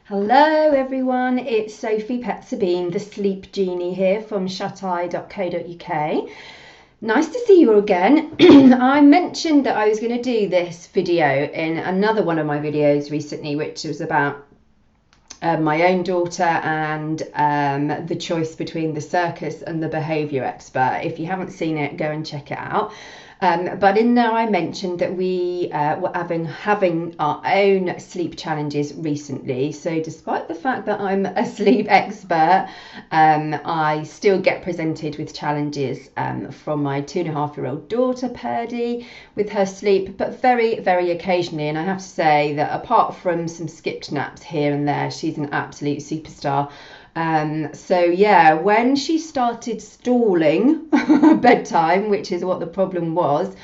Hello everyone, it's Sophie Petsabine, the Sleep Genie here from shuteye.co.uk. Nice to see you again. I mentioned that I was going to do this video in another one of my videos recently, which was about my own daughter and the choice between the circus and the behaviour expert. If you haven't seen it, go and check it out. But in there I mentioned that we were having our own sleep challenges recently. So despite the fact that I'm a sleep expert, I still get presented with challenges from my 2.5-year-old daughter Purdy with her sleep, but very, very occasionally. And I have to say that apart from some skipped naps here and there, she's an absolute superstar. So yeah, when she started stalling bedtime, which is what the problem was,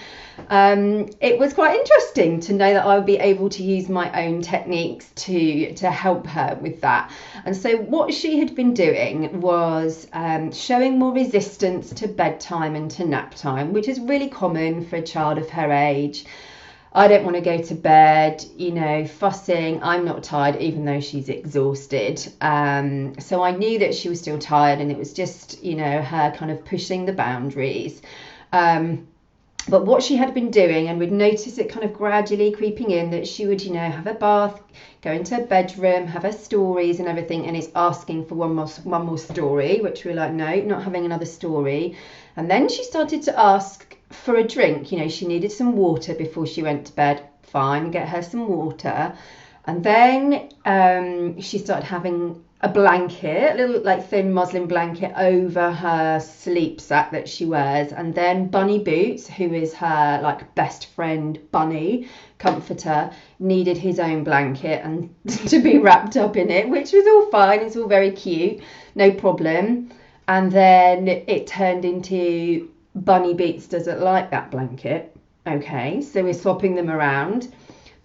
it was quite interesting to know that I would be able to use my own techniques to help her with that. And so what she had been doing was showing more resistance to bedtime and to nap time, which is really common for a child of her age. I don't want to go to bed, fussing. I'm not tired, even though she's exhausted. So I knew that she was still tired, and it was just, her kind of pushing the boundaries. But what she had been doing, and we'd notice it kind of gradually creeping in, that she would, have a bath, go into her bedroom, have her stories and everything, and it's asking for one more story, which we're like, no, not having another story. And then she started to ask for a drink. She needed some water before she went to bed. Fine, get her some water. And then she started having a blanket, a little like thin muslin blanket over her sleep sack that she wears. And then Bunny Boots, who is her like best friend bunny comforter, needed his own blanket and to be wrapped up in it, which was all fine. It's all very cute, no problem. And then it turned into Bunny Boots doesn't like that blanket. Okay, so we're swapping them around.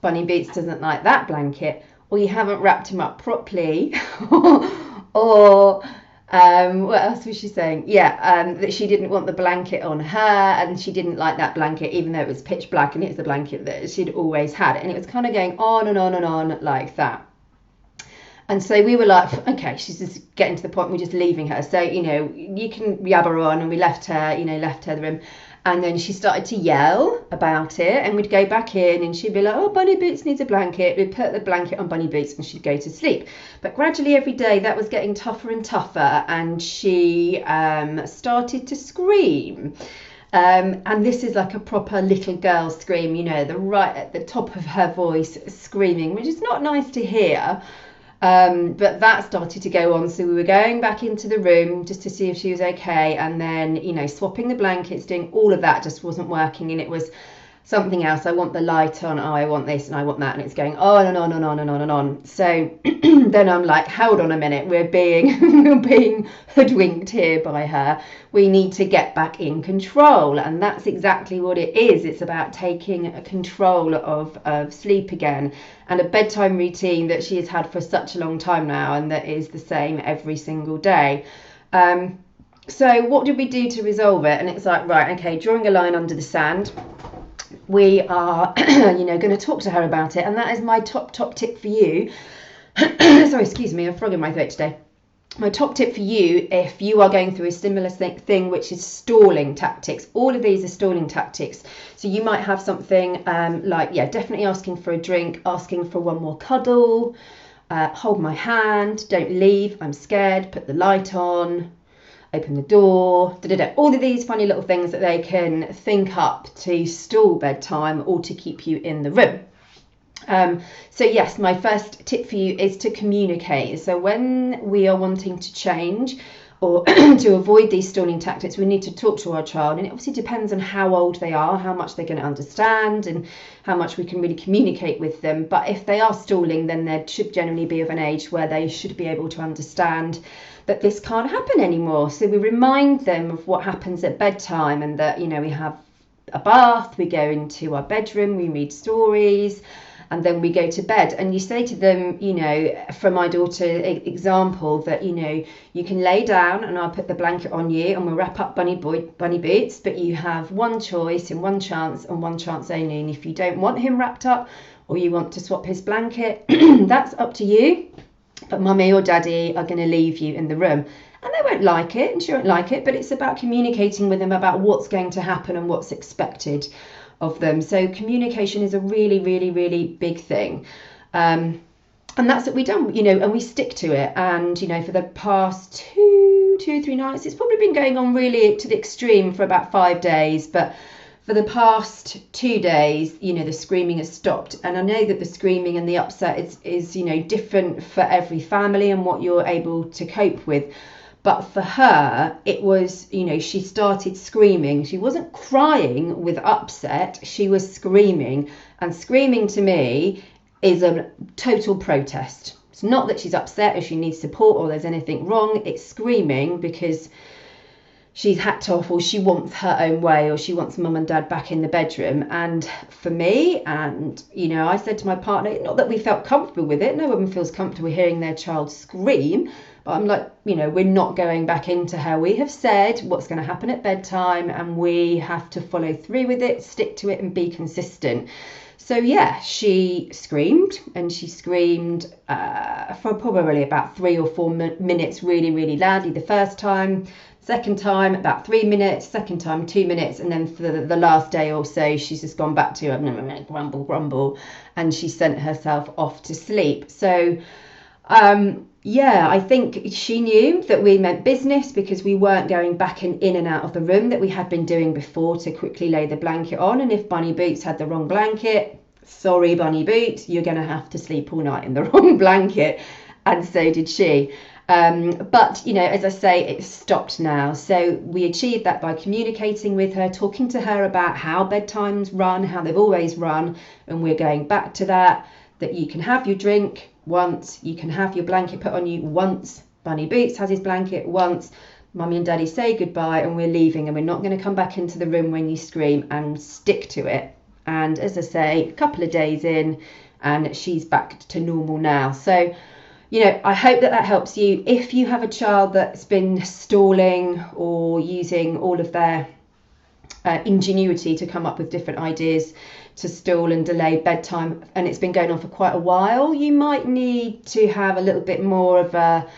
Bunny Boots doesn't like that blanket, or you haven't wrapped him up properly, or what else was she saying? Yeah, that she didn't want the blanket on her, and she didn't like that blanket, even though it was pitch black and it's the blanket that she'd always had. And it was kind of going on and on and on like that. And so we were like, okay, she's just getting to the point, we're just leaving her. So, you can yabber on, and we left her the room. And then she started to yell about it, and we'd go back in and she'd be like, oh, Bunny Boots needs a blanket. We'd put the blanket on Bunny Boots and she'd go to sleep. But gradually every day that was getting tougher and tougher, and she started to scream. And this is like a proper little girl scream, right at the top of her voice screaming, which is not nice to hear. But that started to go on, so we were going back into the room just to see if she was okay, and then swapping the blankets, doing all of that just wasn't working, and it was something else. I want the light on, oh, I want this and I want that, and it's going on and on and on and on and on. So then I'm like, hold on a minute, we're being hoodwinked here by her. We need to get back in control, and that's exactly what it is. It's about taking control of sleep again, and a bedtime routine that she has had for such a long time now, and that is the same every single day. So what did we do to resolve it? And it's like, right, okay, drawing a line under the sand. We are, going to talk to her about it, and that is my top tip for you. Sorry, excuse me, a frog in my throat today. My top tip for you, if you are going through a similar thing, which is stalling tactics. All of these are stalling tactics. So you might have something like, definitely asking for a drink, asking for one more cuddle, hold my hand, don't leave, I'm scared, put the light on, open the door, all of these funny little things that they can think up to stall bedtime or to keep you in the room. So yes, my first tip for you is to communicate. So when we are wanting to change or to avoid these stalling tactics, we need to talk to our child, and it obviously depends on how old they are, how much they're going to understand, and how much we can really communicate with them. But if they are stalling, then they should generally be of an age where they should be able to understand that this can't happen anymore. So we remind them of what happens at bedtime, and that we have a bath, we go into our bedroom, we read stories, and then we go to bed. And you say to them, from my daughter example, that you can lay down and I'll put the blanket on you and we'll wrap up Bunny Boots, but you have one choice and one chance only, and if you don't want him wrapped up or you want to swap his blanket, that's up to you. but mummy or daddy are going to leave you in the room. And they won't like it, and she won't like it, but it's about communicating with them about what's going to happen and what's expected of them. So communication is a really, really, really big thing. And that's what we've done, you know, and we stick to it. And, you know, for the past two or three nights, it's probably been going on really to the extreme for about 5 days. But for the past 2 days, you know, the screaming has stopped. And I know that the screaming and the upset is, you know, different for every family and what you're able to cope with. But for her, it was, you know, she started screaming. She wasn't crying with upset. She was screaming. And screaming to me is a total protest. It's not that she's upset or she needs support or there's anything wrong. It's screaming because she's hacked off, or she wants her own way, or she wants mum and dad back in the bedroom. And for me, and, you know, I said to my partner, not that we felt comfortable with it. No one feels comfortable hearing their child scream. But I'm like, you know, we're not going back into her. We have said what's going to happen at bedtime, and we have to follow through with it, stick to it, and be consistent. So yeah, she screamed, and she screamed for probably about 3 or 4 minutes really, really loudly the first time. Second time, about 3 minutes. Second time, 2 minutes. And then for the last day or so, she's just gone back to grumble, grumble. And she sent herself off to sleep. So, yeah, I think she knew that we meant business, because we weren't going back in and out of the room that we had been doing before to quickly lay the blanket on. And if Bunny Boots had the wrong blanket, sorry, Bunny Boots, you're going to have to sleep all night in the wrong blanket. And so did she. But, you know, as I say, it's stopped now. So we achieved that by communicating with her, talking to her about how bedtimes run, how they've always run. And we're going back to that you can have your drink once, you can have your blanket put on you once, Bunny Boots has his blanket once, mummy and daddy say goodbye, and we're leaving, and we're not going to come back into the room when you scream, and stick to it. And as I say, a couple of days in, and she's back to normal now. So, you know, I hope that helps you. If you have a child that's been stalling or using all of their ingenuity to come up with different ideas to stall and delay bedtime, and it's been going on for quite a while, you might need to have a little bit more of a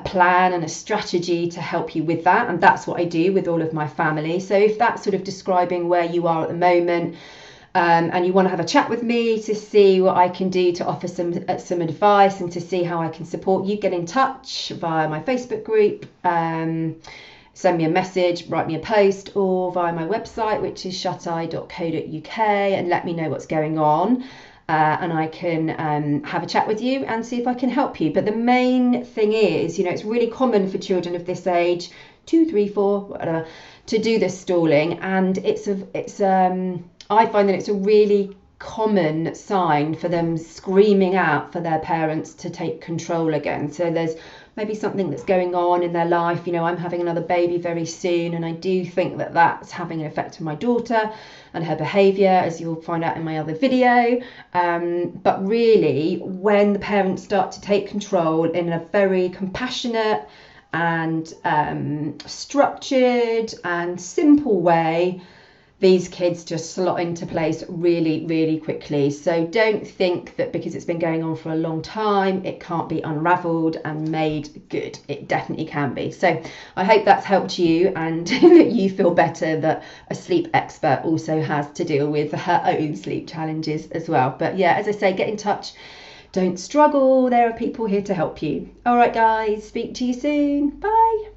plan and a strategy to help you with that. And that's what I do with all of my family. So if that's sort of describing where you are at the moment, and you want to have a chat with me to see what I can do to offer some advice and to see how I can support you, get in touch via my Facebook group, send me a message, write me a post, or via my website, which is shuteye.co.uk, and let me know what's going on. And I can have a chat with you and see if I can help you. But the main thing is, you know, it's really common for children of this age, 2, 3, 4, whatever, to do this stalling. And I find that it's a really common sign for them screaming out for their parents to take control again. So there's maybe something that's going on in their life. You know, I'm having another baby very soon, and I do think that that's having an effect on my daughter and her behaviour, as you'll find out in my other video. But really, when the parents start to take control in a very compassionate and structured and simple way, these kids just slot into place really, really quickly. So don't think that because it's been going on for a long time, it can't be unravelled and made good. It definitely can be. So I hope that's helped you, and that you feel better that a sleep expert also has to deal with her own sleep challenges as well. But yeah, as I say, get in touch. Don't struggle. There are people here to help you. All right, guys, speak to you soon. Bye.